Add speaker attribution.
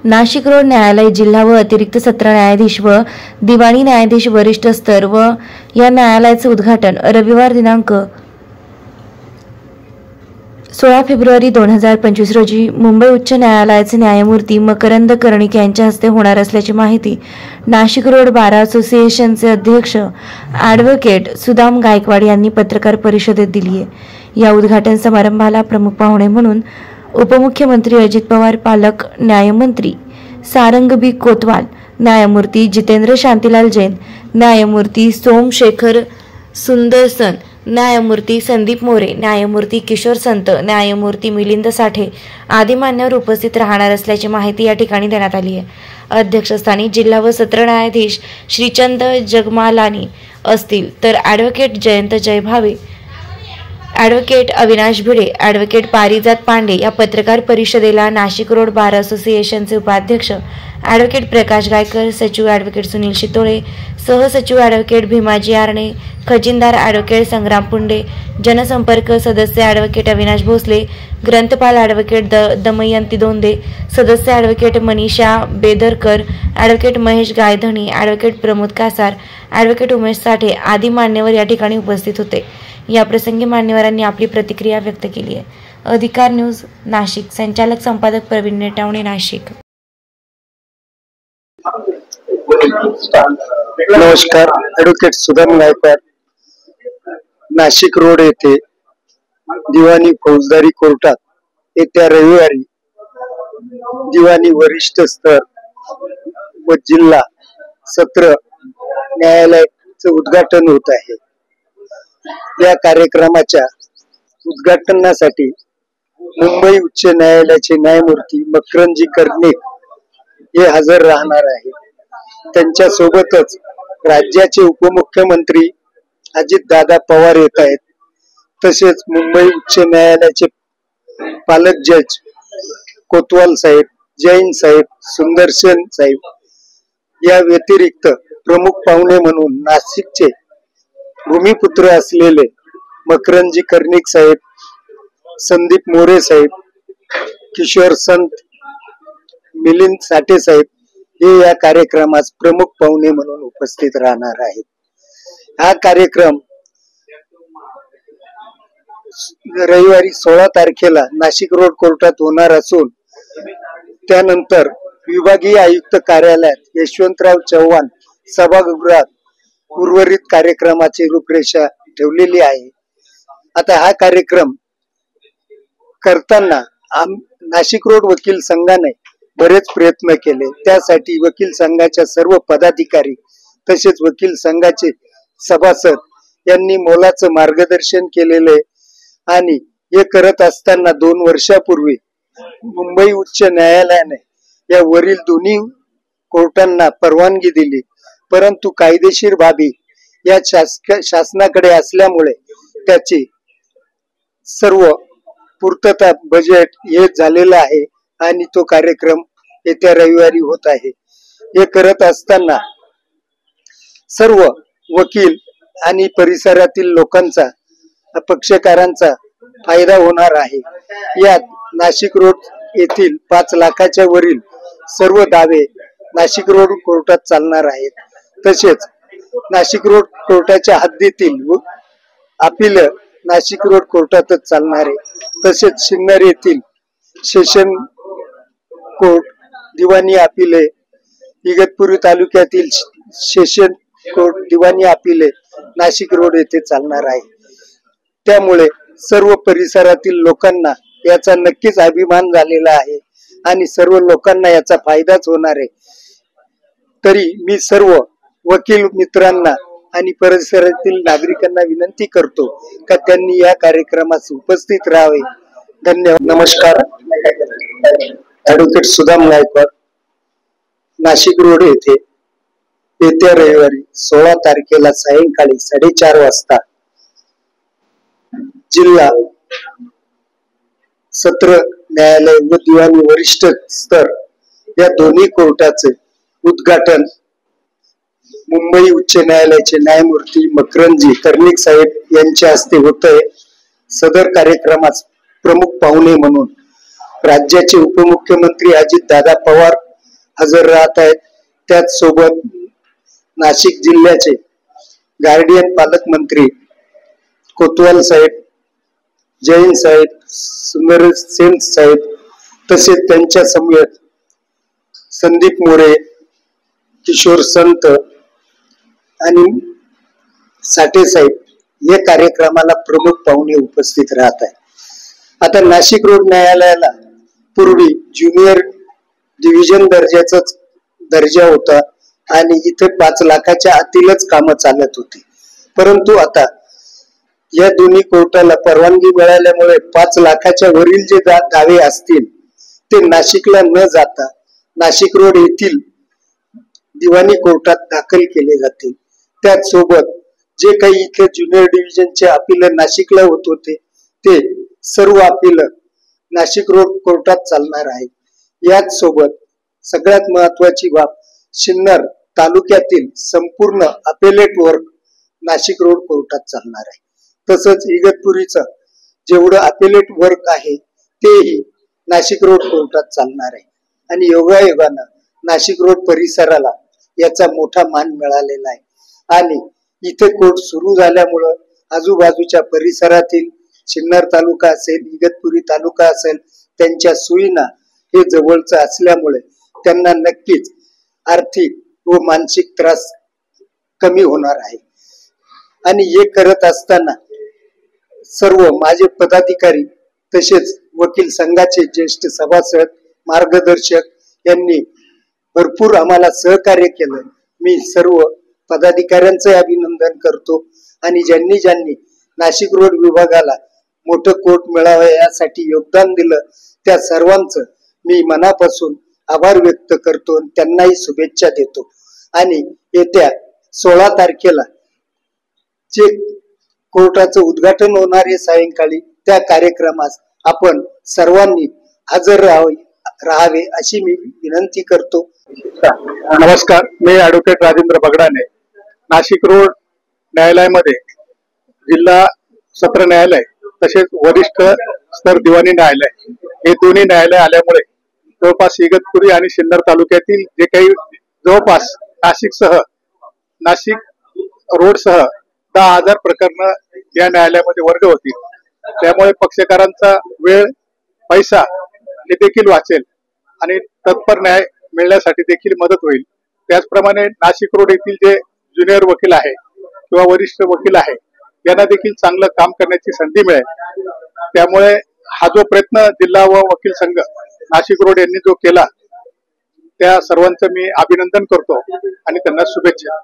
Speaker 1: Nashik road न्यायालय जिल्हा व अतिरिक्त सत्र न्यायाधीश व दिवाणी न्यायाधीश वरिष्ठ स्तर व या न्यायालयाचे उद्घाटन रविवार दिनांक 16 फेब्रुवारी 2025 रोजी मुंबई उच्च न्यायालयाचे न्यायमूर्ती मकरंद कर्णिक यांच्या हस्ते होणार असल्याची माहिती नाशिक रोड बार असोसिएशनचे अध्यक्ष ॲडव्होकेट सुदाम गायकवाड यांनी पत्रकार परिषदेत दिली आहे। या उद्घाटन समारंभाला प्रमुख पाहुणे म्हणून उपमुख्यमंत्री अजित पवार, पालक न्यायमंत्री सारंग बी कोतवाल, न्यायमूर्ती जितेंद्र शांतीलाल जैन, न्यायमूर्ती सोमशेखर सुंदरसन, न्यायमूर्ती संदीप मोरे, न्यायमूर्ती किशोर संत, न्यायमूर्ती मिलिंद साठे आदी मान्यवर उपस्थित राहणार असल्याची माहिती या ठिकाणी देण्यात आली आहे। अध्यक्षस्थानी जिल्हा व सत्र न्यायाधीश श्रीचंद जगमालानी असतील तर advocate Jayant Jaybhave, advocate Avinash Bhide, advocate Parijat Pande या पत्रकार परिषदेला नाशिक रोड बार असोसिएशनचे उपाध्यक्ष ॲडव्होकेट प्रकाश गायकर, सचिव ॲडव्होकेट सुनील शितोळे, सहसचिव ॲडव्होकेट भीमाजी आरणे, खजिनदार ॲडव्होकेट संग्राम पुंडे, जनसंपर्क सदस्य ॲडव्होकेट अविनाश भोसले, ग्रंथपाल ॲडव्होकेट दमयंती दोंदे, सदस्य advocate Manisha Bedarkar, advocate Mahesh Gaydhani, advocate Pramod Kasar, advocate Umesh Sathe आदी मान्यवर या ठिकाणी उपस्थित होते। या प्रसंगी मान्यवरांनी आपली प्रतिक्रिया व्यक्त केली आहे। अधिकार न्यूज नाशिक, संचालक संपादक प्रवीण नेटावणे, नाशिक।
Speaker 2: नमस्कार, ॲडव्होकेट सुदाम गायकवाड, नाशिक रोड येथे दिवाणी फौजदारी कोर्टात येत्या रविवारी दिवाणी वरिष्ठ स्तर व जिल्हा सत्र न्यायालयाचे उद्घाटन होत आहे। या कार्यक्रमाच्या उद्घाटनासाठी मुंबई उच्च न्यायालयाचे न्यायमूर्ती मकरंद कर्णिक हे हजर राहणार आहेत। त्यांच्या सोबतच राज्याचे उपमुख्यमंत्री अजितदादा पवार येत आहेत। तसेच मुंबई उच्च न्यायालयाचे पालक जज कोतवाल साहेब, जैन साहेब, सुंदरसन साहेब या व्यतिरिक्त प्रमुख पाहुणे म्हणून नाशिकचे भूमिपुत्र असलेले मकरंद कर्णिक साहेब, संदीप मोरे साहेब, किशोर संत, मिलिंद साठे साहेब हे या कार्यक्रमास प्रमुख पाहुणे म्हणून उपस्थित राहणार आहेत। हा कार्यक्रम रविवारी 16 तारखेला नाशिक रोड कोर्टात होणार असून त्यानंतर विभागीय आयुक्त कार्यालयात यशवंतराव चव्हाण सभागृहात उर्वरित कार्यक्रमाची रूपरेषा ठेवलेली आहे। आता हा कार्यक्रम करताना नाशिक रोड वकील संघाने बरेच प्रयत्न केले। त्यासाठी वकील संघाच्या सर्व पदाधिकारी तसेच वकील संघाचे सभासद यांनी मोलाचं मार्गदर्शन केलेले आणि हे करत असताना 2 वर्षापूर्वी मुंबई उच्च न्यायालयाने या वरील दोन्ही कोर्टांना परवानगी दिली, परंतु कायदेशीर बाबी या शासनाकडे असल्यामुळे त्याची सर्व पूर्तता बजेट हे झालेलं आहे आणि तो कार्यक्रम येत्या रविवारी होत आहे। हे करत असताना सर्व वकील आणि परिसरातील लोकांचा, पक्षकारांचा फायदा होणार आहे। यात नाशिक रोड येथील 5 लाखाच्या वरील सर्व दावे नाशिक रोड कोर्टात चालणार आहेत। तसेच नाशिक रोड कोर्टाच्या हद्दीतील अपील नाशिक रोड कोर्टातच चालणार आहे। तसेच सिन्नर येथील सेशन कोर्ट दिवाणी अपिले, इगतपुरी तालुक्यातील सेशन कोर्ट दिवाणी अपिले नाशिक रोड येथे चालणार आहे। त्यामुळे सर्व परिसरातील लोकांना याचा नक्कीच अभिमान झालेला आहे आणि सर्व लोकांना याचा फायदाच होणार आहे। तरी मी सर्व वकील मित्रांना आणि परिसरातील नागरिकांना विनंती करतो का त्यांनी या कार्यक्रमास उपस्थित राहावे। धन्यवाद। नमस्कार, ॲडव्होकेट सुदाम गायकवाड, नाशिक रोड येथे येत्या रविवारी 16 तारखेला सायंकाळी 4:30 वाजता जिल्हा सत्र न्यायालय व दिवाणी वरिष्ठ स्तर या दोन्ही कोर्टाचे उद्घाटन मुंबई उच्च न्यायालयाचे न्यायमूर्ती मकरंद कर्णिक साहेब यांच्या हस्ते होतंय। सदर कार्यक्रमास प्रमुख पाहुणे म्हणून राज्याचे उपमुख्यमंत्री अजितदादा पवार, हजर राहत आहेत. त्याच सोबत नाशिक जिल्ह्याचे गार्डियन पालकमंत्री कोतवाल साहेब, जैन साहेब, सुंदर सेन साहेब, तसेच त्यांच्या समवेत संदीप मोरे, किशोर संत आणि साठे साहेब या कार्यक्रमाला प्रमुख पाहुणे उपस्थित राहत आहे. आता नाशिक रोड न्यायालयाला पूर्वी ज्युनियर डिव्हिजन दर्जाचाच दर्जा होता आणि इथे 5 लाखाच्या आतीलच कामं चालत होती. परंतु आता या दोन्ही कोर्टाला परवानगी मिळाल्यामुळे 5 लाखाच्या वरील जे दावे असतील ते नाशिकला न जाता नाशिक रोड येथील दिवाणी कोर्टात दाखल केले जातील. त्याचसोबत जे काही इथे ज्युनियर डिव्हिजनचे अपील नाशिकला होत होते ते सर्व अपील नाशिक रोड कोर्टात चालणार आहेत. याच सोबत सगळ्यात महत्वाची बाब, सिन्नर तालुक्यातील संपूर्ण अपेलेट वर्क नाशिक रोड कोर्टात चालणार आहे. तसंच इगतपुरीचं जेवढं अपेलेट वर्क आहे तेही नाशिक रोड कोर्टात चालणार आहे. आणि योगायोगानं नाशिक रोड परिसराला याचा मोठा मान मिळालेला आहे. आणि इथे कोर्ट सुरू झाल्यामुळं आजूबाजूच्या परिसरातील सिन्नर तालुका असेल, इगतपुरी तालुका असेल, त्यांच्या सोयीना हे जवळचं असल्यामुळे त्यांना नक्कीच आर्थिक व मानसिक त्रास कमी होणार आहे. आणि हे करत असताना सर्व माझे पदाधिकारी तसेच वकील संघाचे ज्येष्ठ सभासद, मार्गदर्शक यांनी भरपूर आम्हाला सहकार्य केलं. मी सर्व पदाधिकाऱ्यांचे अभिनंदन करतो. आणि ज्यांनी ज्यांनी नाशिक रोड विभागाला मोठं कोर्ट मिळावं यासाठी योगदान दिलं त्या सर्वांचं मी मनापासून आभार व्यक्त करतो, त्यांनाही शुभेच्छा देतो. आणि येत्या 16 तारखेला जे कोर्टाचं उद्घाटन होणार आहे सायंकाळी, त्या कार्यक्रमास आपण सर्वांनी हजर राहावे अशी मी विनंती करतो.
Speaker 3: नमस्कार, मी ॲडव्होकेट राजेंद्र बगडाने. नाशिक रोड न्यायालयामध्ये जिल्हा सत्र न्यायालय तसेच वरिष्ठ स्तर दिवाणी न्यायालय हे दोन्ही न्यायालय आल्यामुळे जवळपास इगतपुरी आणि सिन्नर तालुक्यातील जे काही जवळपास नाशिक रोडसह 10,000 प्रकरणं या न्यायालयामध्ये वर्ग होतील. त्यामुळे पक्षकारांचा वेळ, पैसा हे देखील वाचेल आणि तत्पर न्याय मिळण्यासाठी देखील मदत होईल. त्याचप्रमाणे नाशिक रोड येथील जे ज्युनियर वकील आहे किंवा वरिष्ठ वकील आहे यांना देखील चांगलं काम करण्याची संधी मिळेल. त्यामुळे हा जो प्रयत्न जिल्हा व वकील संघ नाशिक रोड यांनी जो केला त्या सर्वांचं मी अभिनंदन करतो आणि त्यांना शुभेच्छा.